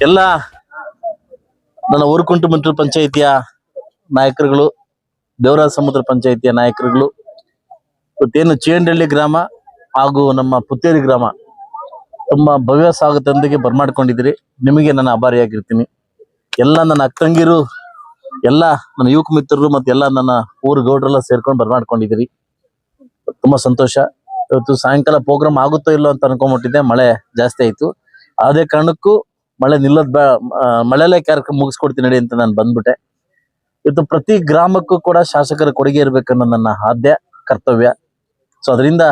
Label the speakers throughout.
Speaker 1: ಎಲ್ಲ ನನ್ನ ಊರುಕುಂಟುಮಂಟೂರು ಪಂಚಾಯಿತಿಯ ನಾಯಕರುಗಳು, ದೇವರಾಜ ಸಮುದ್ರ ಪಂಚಾಯಿತಿಯ ನಾಯಕರುಗಳು, ಇವತ್ತೇನು ಚೇಂಡಹಳ್ಳಿ ಗ್ರಾಮ ಹಾಗೂ ನಮ್ಮ ಪುತ್ತೇರಿ ಗ್ರಾಮ ತುಂಬ ಭವ್ಯ ಸ್ವಾಗತದೊಂದಿಗೆ ಬರ್ಮಾಡ್ಕೊಂಡಿದ್ದೀರಿ. ನಿಮಗೆ ನಾನು ಆಭಾರಿಯಾಗಿರ್ತೀನಿ. ಎಲ್ಲ ನನ್ನ ಅಕ್ಕಂಗಿರು, ಎಲ್ಲ ನನ್ನ ಯುವಕ ಮಿತ್ರರು ಮತ್ತು ಎಲ್ಲ ನನ್ನ ಊರು ಗೌಡ್ರೆಲ್ಲ ಸೇರ್ಕೊಂಡು ಬರ್ಮಾಡ್ಕೊಂಡಿದ್ದೀರಿ. ತುಂಬ ಸಂತೋಷ. ಇವತ್ತು ಸಾಯಂಕಾಲ ಪ್ರೋಗ್ರಾಮ್ ಆಗುತ್ತೋ ಇಲ್ಲೋ ಅಂತ ಅನ್ಕೊಂಡ್ಬಿಟ್ಟಿದ್ದೆ, ಮಳೆ ಜಾಸ್ತಿ ಆಯಿತು. ಅದೇ ಕಾರಣಕ್ಕೂ ಮಳೆ ನಿಲ್ಲೋದು ಮಳೆಯಲ್ಲೇ ಕಾರ್ಯಕ್ರಮ ಮುಗಿಸ್ಕೊಡ್ತೀನಿ ನಡಿ ಅಂತ ನಾನು ಬಂದ್ಬಿಟ್ಟೆ. ಇವತ್ತು ಪ್ರತಿ ಗ್ರಾಮಕ್ಕೂ ಕೂಡ ಶಾಸಕರ ಕೊಡುಗೆ ಇರಬೇಕನ್ನೋ ನನ್ನ ಆದ್ಯ ಕರ್ತವ್ಯ. ಸೊ ಅದರಿಂದ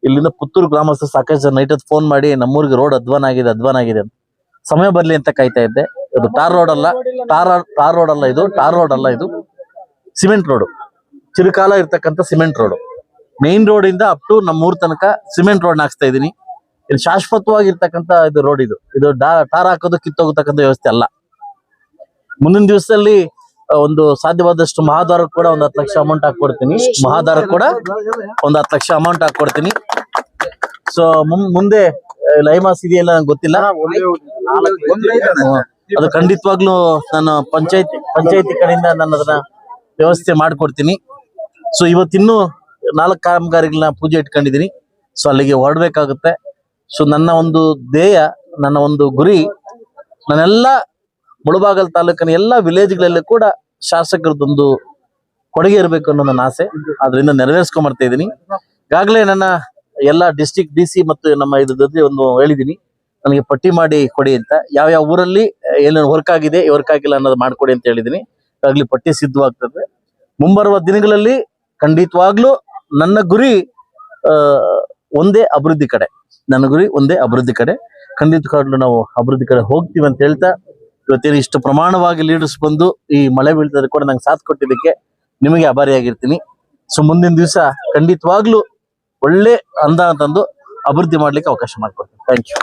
Speaker 1: ಇಲ್ಲಿಂದ ಪುತ್ತೂರು ಗ್ರಾಮಸ್ಥರು ಸಾಕಷ್ಟು ಜನ ನೈಟ್ ಫೋನ್ ಮಾಡಿ ನಮ್ಮೂರಿಗೆ ರೋಡ್ ಅಧ್ವಾನ ಆಗಿದೆ ಅಂತ ಸಮಯ ಬರ್ಲಿ ಅಂತ ಕಾಯ್ತಾ ಇದ್ದೆ. ಇದು ಟಾರ್ ರೋಡ್ ಅಲ್ಲ, ಇದು ಸಿಮೆಂಟ್ ರೋಡ್, ಚಿರಕಾಲ ಇರ್ತಕ್ಕಂಥ ಸಿಮೆಂಟ್ ರೋಡ್. ಮೇನ್ ರೋಡ್ ಇಂದ ಅಪ್ ಟು ನಮ್ಮೂರ್ ತನಕ ಸಿಮೆಂಟ್ ರೋಡ್ ಹಾಕ್ಸ್ತಾ ಇದೀನಿ. ಇದು ಶಾಶ್ವತವಾಗಿರ್ತಕ್ಕಂಥ ಇದು ರೋಡ್. ಇದು ಟಾರ್ ಹಾಕೋದು ಕಿತ್ತೋಗತಕ್ಕಂಥ ವ್ಯವಸ್ಥೆ ಅಲ್ಲ. ಮುಂದಿನ ದಿವಸದಲ್ಲಿ ಒಂದು ಸಾಧ್ಯವಾದಷ್ಟು ಮಹಾದ್ವಾರಕ್ಕೆ ಕೂಡ ಒಂದು 10 ಲಕ್ಷ ಅಮೌಂಟ್ ಹಾಕೊಡ್ತೀನಿ. ಒಂದು 10 ಲಕ್ಷ ಅಮೌಂಟ್ ಹಾಕೊಡ್ತೀನಿ. ಸೊ ಮುಂದೆ ಲೈಮಾಸ್ ಇದೆಯಲ್ಲ ನಂಗೆ ಗೊತ್ತಿಲ್ಲ, ಅದು ಖಂಡಿತವಾಗ್ಲೂ ನಾನು ಪಂಚಾಯತಿ ಕಡೆಯಿಂದ ನಾನು ಅದನ್ನ ವ್ಯವಸ್ಥೆ ಮಾಡ್ಕೊಡ್ತೀನಿ. ಸೊ ಇವತ್ತಿನ್ನೂ 4 ಕಾಮಗಾರಿಗಳನ್ನ ಪೂಜೆ ಇಟ್ಕೊಂಡಿದ್ದೀನಿ. ಸೊ ಅಲ್ಲಿಗೆ ಹೊರಡ್ಬೇಕಾಗುತ್ತೆ. ಸೊ ನನ್ನ ಒಂದು ಧ್ಯೇಯ, ನನ್ನ ಒಂದು ಗುರಿ, ನಾನೆಲ್ಲ ಮುಳಬಾಗಲ್ ತಾಲೂಕಿನ ಎಲ್ಲ ವಿಲೇಜ್ಗಳಲ್ಲಿ ಕೂಡ ಶಾಸಕರದೊಂದು ಕೊಡುಗೆ ಇರಬೇಕು ಅನ್ನೋ ನನ್ನ ಆಸೆ. ಅದರಿಂದ ನೆರವೇರಿಸ್ಕೊಂಡ್ಬರ್ತಾ ಇದ್ದೀನಿ. ಈಗಾಗಲೇ ನನ್ನ ಎಲ್ಲ ಡಿಸ್ಟ್ರಿಕ್ಟ್ DC ಮತ್ತು ನಮ್ಮ ಇದ್ರ ಜೊತೆ ಒಂದು ಹೇಳಿದ್ದೀನಿ, ನನಗೆ ಪಟ್ಟಿ ಮಾಡಿ ಕೊಡಿ ಅಂತ. ಯಾವ ಊರಲ್ಲಿ ಏನೇನು ವರ್ಕ್ ಆಗಿದೆ, ವರ್ಕ್ ಆಗಿಲ್ಲ ಅನ್ನೋದು ಮಾಡ್ಕೊಡಿ ಅಂತ ಹೇಳಿದ್ದೀನಿ. ಈಗಾಗಲೇ ಪಟ್ಟಿ ಸಿದ್ಧವಾಗ್ತದೆ. ಮುಂಬರುವ ದಿನಗಳಲ್ಲಿ ಖಂಡಿತವಾಗ್ಲೂ ನನ್ನ ಗುರಿ ಒಂದೇ ಅಭಿವೃದ್ಧಿ ಕಡೆ. ಖಂಡಿತವಾಗ್ಲೂ ನಾವು ಅಭಿವೃದ್ಧಿ ಕಡೆ ಹೋಗ್ತೀವಿ ಅಂತ ಹೇಳ್ತಾ, ಇವತ್ತೇನು ಇಷ್ಟು ಪ್ರಮಾಣವಾಗಿ ಲೀಡರ್ಸ್ ಬಂದು ಈ ಮಳೆ ಬೀಳ್ತದೆ ಕೂಡ ನಂಗೆ ಸಾಥ್ ಕೊಟ್ಟಿದ್ದಕ್ಕೆ ನಿಮಗೆ ಆಭಾರಿಯಾಗಿರ್ತೀನಿ. ಸೊ ಮುಂದಿನ ದಿವಸ ಖಂಡಿತವಾಗ್ಲೂ ಒಳ್ಳೆ ಅನುದಾನ ತಂದು ಅಭಿವೃದ್ಧಿ ಮಾಡ್ಲಿಕ್ಕೆ ಅವಕಾಶ ಮಾಡಿಕೊಡ್ತೀನಿ. Thank you.